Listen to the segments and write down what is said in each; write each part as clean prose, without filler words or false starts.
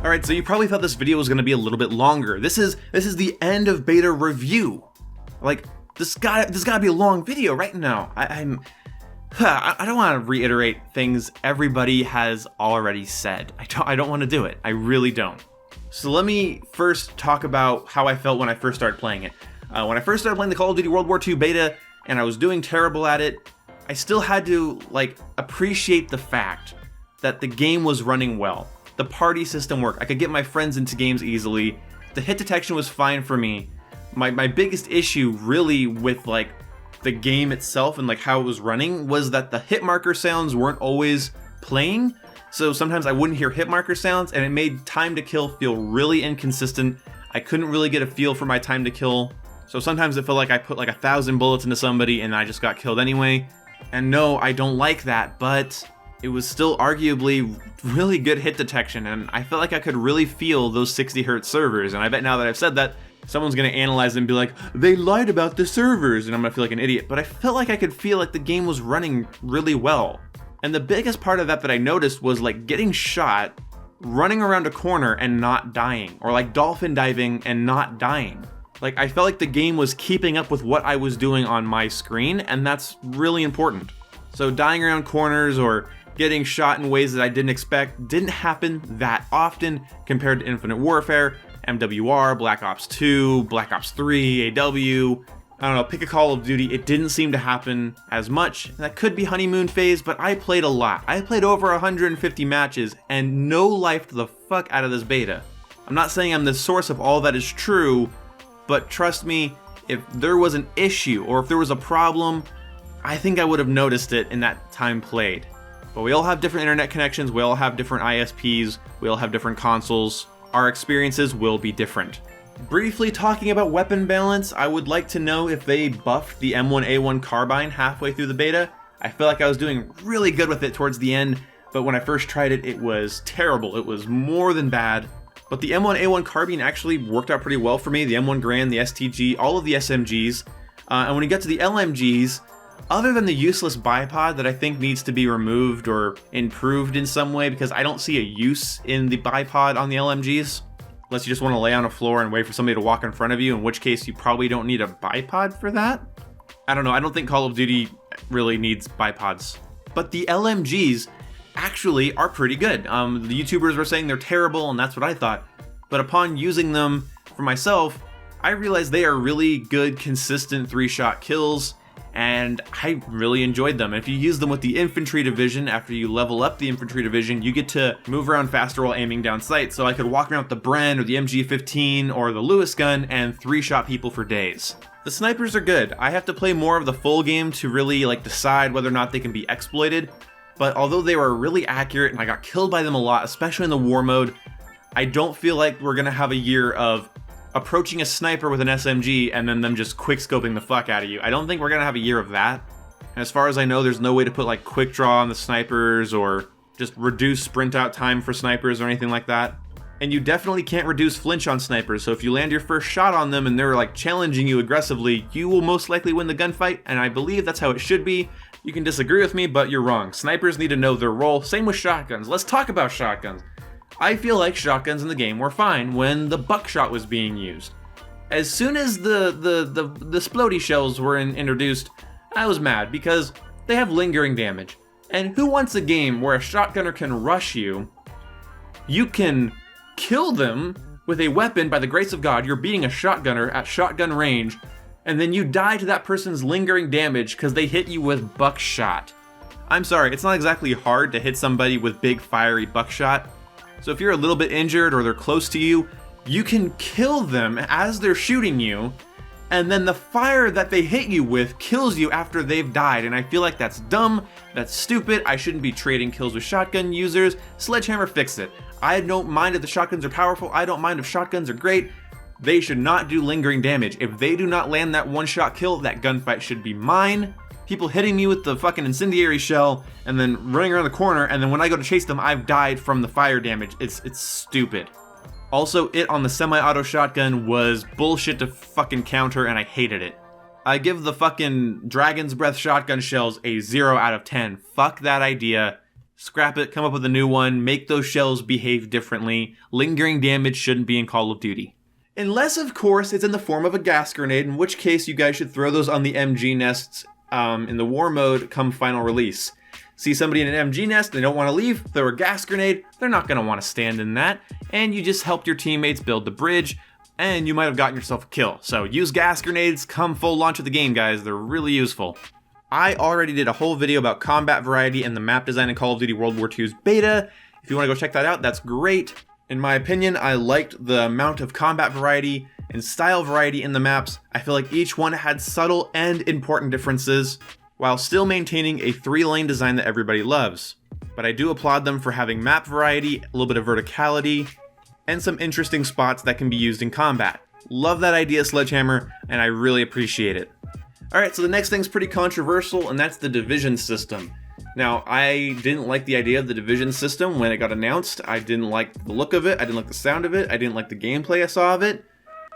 Alright, so you probably thought this video was going to be a little bit longer. This is the end of beta review. Like, this gotta be a long video right now. I don't want to reiterate things everybody has already said. I don't want to do it. I really don't. So let me first talk about how I felt when I first started playing it. When I first started playing the Call of Duty World War II beta, and I was doing terrible at it, I still had to, like, appreciate the fact that the game was running well. The party system worked. I could get my friends into games easily. The hit detection was fine for me. My biggest issue really with like the game itself and like how it was running was that the hit marker sounds weren't always playing. So sometimes I wouldn't hear hit marker sounds and it made time to kill feel really inconsistent. I couldn't really get a feel for my time to kill. So sometimes it felt like I put like 1,000 bullets into somebody and I just got killed anyway. And no, I don't like that, but it was still arguably really good hit detection, and I felt like I could really feel those 60 Hz servers, and I bet now that I've said that, someone's gonna analyze it and be like, they lied about the servers, and I'm gonna feel like an idiot, but I felt like I could feel like the game was running really well. And the biggest part of that I noticed was like getting shot, running around a corner and not dying, or like dolphin diving and not dying. Like, I felt like the game was keeping up with what I was doing on my screen, and that's really important. So dying around corners or getting shot in ways that I didn't expect didn't happen that often compared to Infinite Warfare, MWR, Black Ops 2, Black Ops 3, AW, I don't know, pick a Call of Duty. It didn't seem to happen as much. That could be honeymoon phase, but I played a lot. I played over 150 matches and no-lifed the fuck out of this beta. I'm not saying I'm the source of all that is true, but trust me, if there was an issue or if there was a problem, I think I would have noticed it in that time played. But we all have different internet connections, we all have different ISPs, we all have different consoles. Our experiences will be different. Briefly talking about weapon balance, I would like to know if they buffed the M1A1 carbine halfway through the beta. I feel like I was doing really good with it towards the end, but when I first tried it, it was terrible. It was more than bad. But the M1A1 carbine actually worked out pretty well for me. The M1 Garand, the STG, all of the SMGs. And when you get to the LMGs, other than the useless bipod that I think needs to be removed or improved in some way, because I don't see a use in the bipod on the LMGs, unless you just want to lay on a floor and wait for somebody to walk in front of you, in which case you probably don't need a bipod for that. I don't know, I don't think Call of Duty really needs bipods. But the LMGs actually are pretty good. The YouTubers were saying they're terrible, and that's what I thought. But upon using them for myself, I realized they are really good, consistent 3-shot kills, and I really enjoyed them. If you use them with the Infantry Division, after you level up the Infantry Division, you get to move around faster while aiming down sight, so I could walk around with the Bren or the MG15 or the Lewis gun and 3-shot people for days. The snipers are good. I have to play more of the full game to really decide whether or not they can be exploited, but although they were really accurate and I got killed by them a lot, especially in the war mode, I don't feel like we're gonna have a year of approaching a sniper with an SMG and then them just quick scoping the fuck out of you. I don't think we're gonna have a year of that. And as far as I know, there's no way to put quick draw on the snipers or just reduce sprint out time for snipers or anything like that. And you definitely can't reduce flinch on snipers, so if you land your first shot on them and they're challenging you aggressively, you will most likely win the gunfight, and I believe that's how it should be. You can disagree with me, but you're wrong. Snipers need to know their role. Same with shotguns. Let's talk about shotguns. I feel like shotguns in the game were fine when the buckshot was being used. As soon as the splody shells were introduced, I was mad because they have lingering damage. And who wants a game where a shotgunner can rush you, you can kill them with a weapon by the grace of God, you're beating a shotgunner at shotgun range, and then you die to that person's lingering damage because they hit you with buckshot. I'm sorry, it's not exactly hard to hit somebody with big fiery buckshot. So if you're a little bit injured or they're close to you, you can kill them as they're shooting you, and then the fire that they hit you with kills you after they've died, and I feel like that's dumb, that's stupid, I shouldn't be trading kills with shotgun users. Sledgehammer fixed it. I don't mind if the shotguns are powerful, I don't mind if shotguns are great. They should not do lingering damage. If they do not land that one-shot kill, that gunfight should be mine. People hitting me with the fucking incendiary shell and then running around the corner, and then when I go to chase them, I've died from the fire damage. It's stupid. Also, it on the semi-auto shotgun was bullshit to fucking counter, and I hated it. I give the fucking Dragon's Breath shotgun shells a 0 out of 10. Fuck that idea. Scrap it, come up with a new one, make those shells behave differently. Lingering damage shouldn't be in Call of Duty. Unless, of course, it's in the form of a gas grenade, in which case you guys should throw those on the MG nests in the war mode come final release. See somebody in an MG nest, they don't want to leave, throw a gas grenade, they're not going to want to stand in that, and you just helped your teammates build the bridge, and you might have gotten yourself a kill. So use gas grenades, come full launch of the game, guys, they're really useful. I already did a whole video about combat variety and the map design in Call of Duty World War II's beta. If you want to go check that out, that's great. In my opinion, I liked the amount of combat variety and style variety in the maps. I feel like each one had subtle and important differences, while still maintaining a 3-lane design that everybody loves. But I do applaud them for having map variety, a little bit of verticality, and some interesting spots that can be used in combat. Love that idea, Sledgehammer, and I really appreciate it. Alright, so the next thing's pretty controversial, and that's the division system. Now, I didn't like the idea of the division system when it got announced. I didn't like the look of it, I didn't like the sound of it, I didn't like the gameplay I saw of it.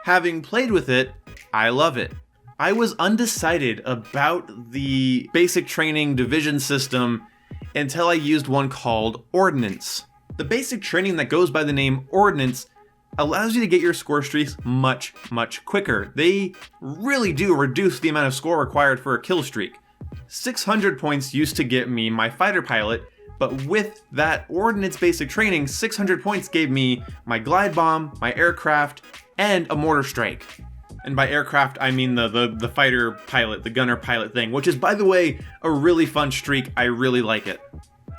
Having played with it, I love it. I was undecided about the basic training division system until I used one called Ordnance. The basic training that goes by the name Ordnance allows you to get your score streaks much, much quicker. They really do reduce the amount of score required for a kill streak. 600 points used to get me my fighter pilot, but with that Ordnance basic training, 600 points gave me my glide bomb, my aircraft, and a mortar strike. And by aircraft, I mean the fighter pilot, the gunner pilot thing, which is, by the way, a really fun streak. I really like it.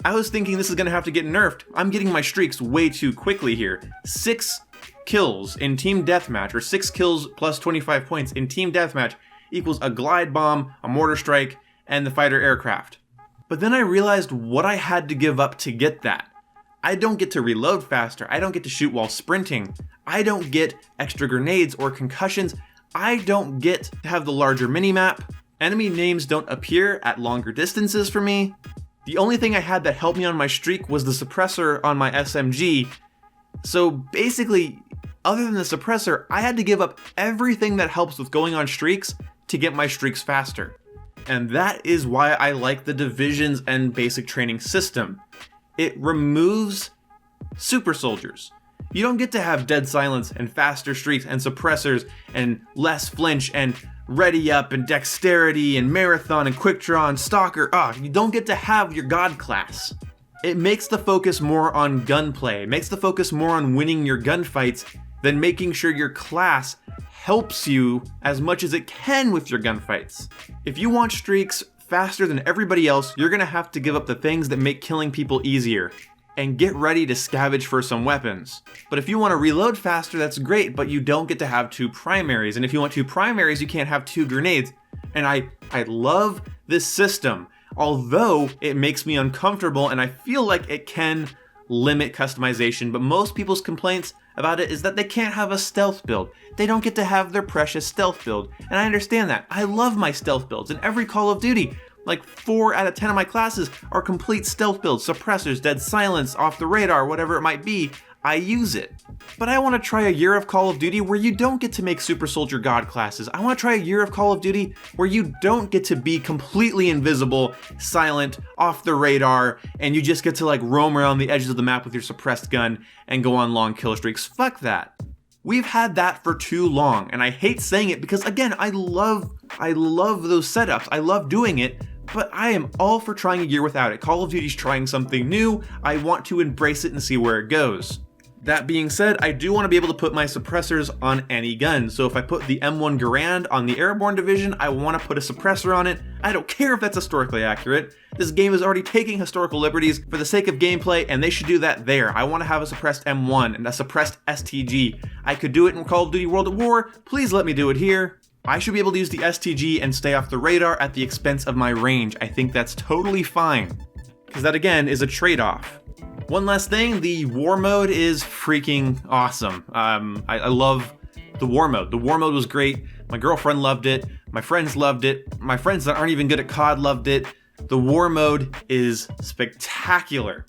I was thinking this is going to have to get nerfed. I'm getting my streaks way too quickly here. 6 kills in team deathmatch, or 6 kills plus 25 points in team deathmatch equals a glide bomb, a mortar strike, and the fighter aircraft. But then I realized what I had to give up to get that. I don't get to reload faster, I don't get to shoot while sprinting, I don't get extra grenades or concussions, I don't get to have the larger minimap, enemy names don't appear at longer distances for me. The only thing I had that helped me on my streak was the suppressor on my SMG, so basically, other than the suppressor, I had to give up everything that helps with going on streaks to get my streaks faster. And that is why I like the divisions and basic training system. It removes super soldiers. You don't get to have dead silence and faster streaks and suppressors and less flinch and ready up and dexterity and marathon and quick draw and stalker. You don't get to have your god class. It makes the focus more on gunplay. It makes the focus more on winning your gunfights than making sure your class helps you as much as it can with your gunfights. If you want streaks faster than everybody else, you're gonna have to give up the things that make killing people easier and get ready to scavenge for some weapons. But if you want to reload faster, that's great, but you don't get to have 2 primaries. And if you want 2 primaries, you can't have 2 grenades. And I love this system, although it makes me uncomfortable and I feel like it can limit customization, but most people's complaints about it is that they can't have a stealth build. They don't get to have their precious stealth build. And I understand that. I love my stealth builds in every Call of Duty. Like 4 out of 10 of my classes are complete stealth builds, suppressors, dead silence, off the radar, whatever it might be. I use it. But I want to try a year of Call of Duty where you don't get to make super soldier god classes. I want to try a year of Call of Duty where you don't get to be completely invisible, silent, off the radar, and you just get to like roam around the edges of the map with your suppressed gun and go on long kill streaks. Fuck that. We've had that for too long, and I hate saying it because, again, I love those setups. I love doing it, but I am all for trying a year without it. Call of Duty's trying something new. I want to embrace it and see where it goes. That being said, I do want to be able to put my suppressors on any gun. So if I put the M1 Garand on the Airborne Division, I want to put a suppressor on it. I don't care if that's historically accurate. This game is already taking historical liberties for the sake of gameplay, and they should do that there. I want to have a suppressed M1 and a suppressed STG. I could do it in Call of Duty World at War. Please let me do it here. I should be able to use the STG and stay off the radar at the expense of my range. I think that's totally fine, because that again is a trade-off. One last thing, the war mode is freaking awesome. I love the war mode. The war mode was great. My girlfriend loved it. My friends loved it. My friends that aren't even good at COD loved it. The war mode is spectacular.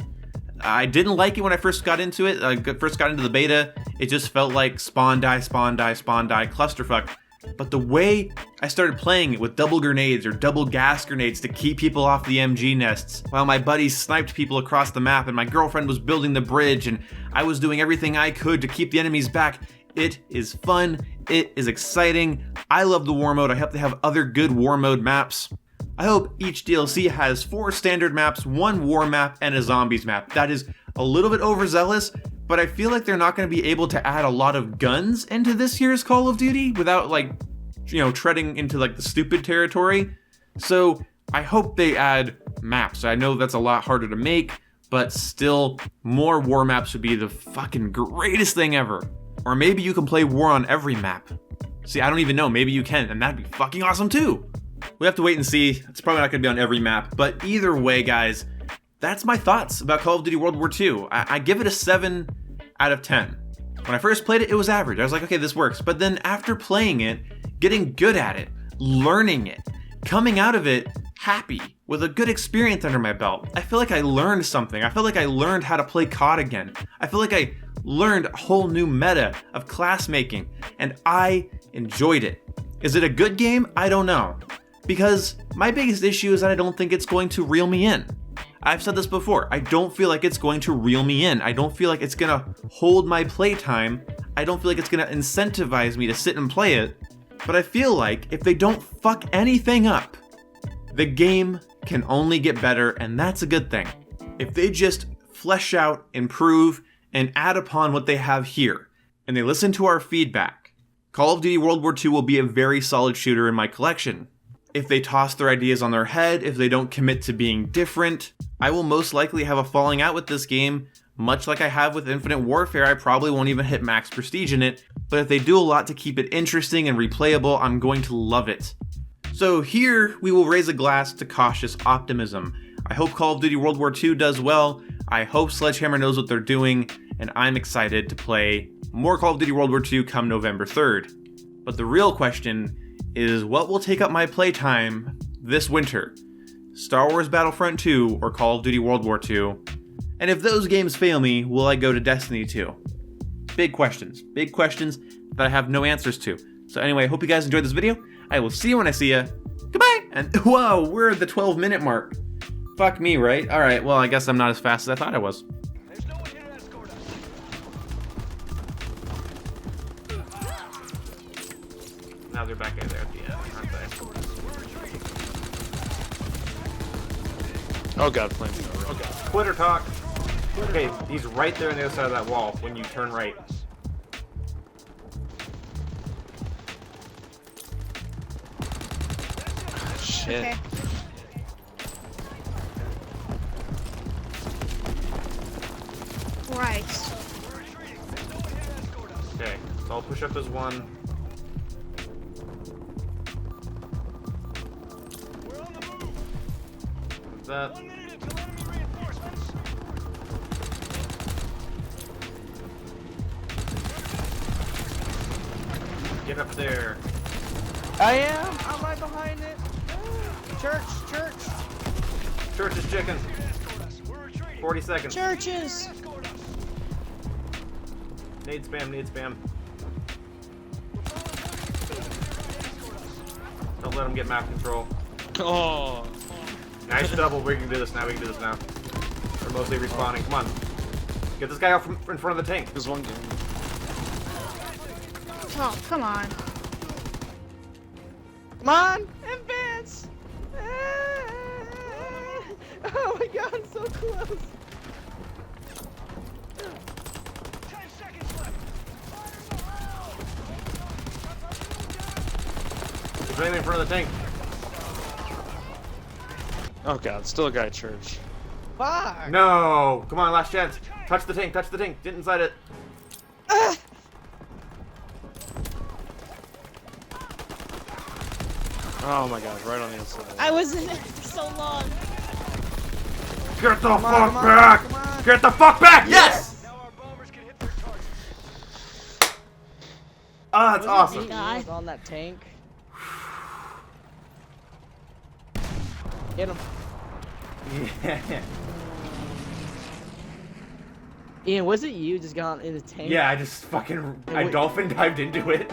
I didn't like it when I first got into it. First got into the beta. It just felt like spawn, die, spawn, die, spawn, die, clusterfuck. But the way I started playing it with double grenades or double gas grenades to keep people off the MG nests, while my buddies sniped people across the map and my girlfriend was building the bridge and I was doing everything I could to keep the enemies back, it is fun, it is exciting. I love the war mode. I hope they have other good war mode maps. I hope each DLC has 4 standard maps, 1 war map, and a zombies map. That is a little bit overzealous, but I feel like they're not going to be able to add a lot of guns into this year's Call of Duty without, like, you know, treading into like the stupid territory. So I hope they add maps. I know that's a lot harder to make, but still, more war maps would be the fucking greatest thing ever. Or maybe you can play war on every map. See, I don't even know, maybe you can, and that'd be fucking awesome too. We have to wait and see. It's probably not gonna be on every map, but either way, guys, that's my thoughts about Call of Duty World War II. I give it a 7 out of 10. When I first played it, it was average. I was like, okay, this works. But then after playing it, getting good at it, learning it, coming out of it happy, with a good experience under my belt, I feel like I learned something. I feel like I learned how to play COD again. I feel like I learned a whole new meta of class making, and I enjoyed it. Is it a good game? I don't know. Because my biggest issue is that I don't think it's going to reel me in. I've said this before, I don't feel like it's going to reel me in. I don't feel like it's gonna hold my playtime. I don't feel like it's gonna incentivize me to sit and play it. But I feel like if they don't fuck anything up, the game can only get better, and that's a good thing. If they just flesh out, improve, and add upon what they have here, and they listen to our feedback, Call of Duty World War II will be a very solid shooter in my collection. If they toss their ideas on their head, if they don't commit to being different, I will most likely have a falling out with this game, much like I have with Infinite Warfare. I probably won't even hit max prestige in it, but if they do a lot to keep it interesting and replayable, I'm going to love it. So here, we will raise a glass to cautious optimism. I hope Call of Duty World War II does well, I hope Sledgehammer knows what they're doing, and I'm excited to play more Call of Duty World War II come November 3rd. But the real question is, what will take up my playtime this winter? Star Wars Battlefront 2 or Call of Duty World War II? And if those games fail me, will I go to Destiny 2? Big questions that I have no answers to. So anyway, I hope you guys enjoyed this video. I will see you when I see ya. Goodbye! And whoa, we're at the 12-minute mark. Fuck me, right? Alright, well, I guess I'm not as fast as I thought I was. There's no one here to escort us. Now they're back in there at the end, aren't they? Oh god, flamethrower. Okay, Twitter talk. Okay, he's right there on the other side of that wall when you turn right. Shit. Okay. Christ. Okay, so I'll push up as one. We're on the move. What's that? 1 minute until enemy reinforcements. Get up there. I am. I'm right behind it. Church. Church is chicken. Escort us. We're retreating. 40 seconds. Churches. Escort us. Nade spam. Don't let him get map control. Oh. Nice double. We can do this now. They're mostly respawning. Come on. Get this guy out from in front of the tank. There's one game. Oh, come on. Come on, advance. Oh my god, I'm so close. 10 seconds left. He's right in front of the tank. Oh god, still a guy at church. Fuck. No! Come on, last chance. Touch the tank. Get inside it. Oh my gosh, right on the inside. I was in it for so long. Get the fuck come on, back! come on. Get the fuck back! Yes! Now our bombers can hit their target. Ah, that's awesome. He Guy. was on that tank. Get him. Yeah. Ian, was it you just got in the tank? Yeah, I just fucking dolphin dived into it.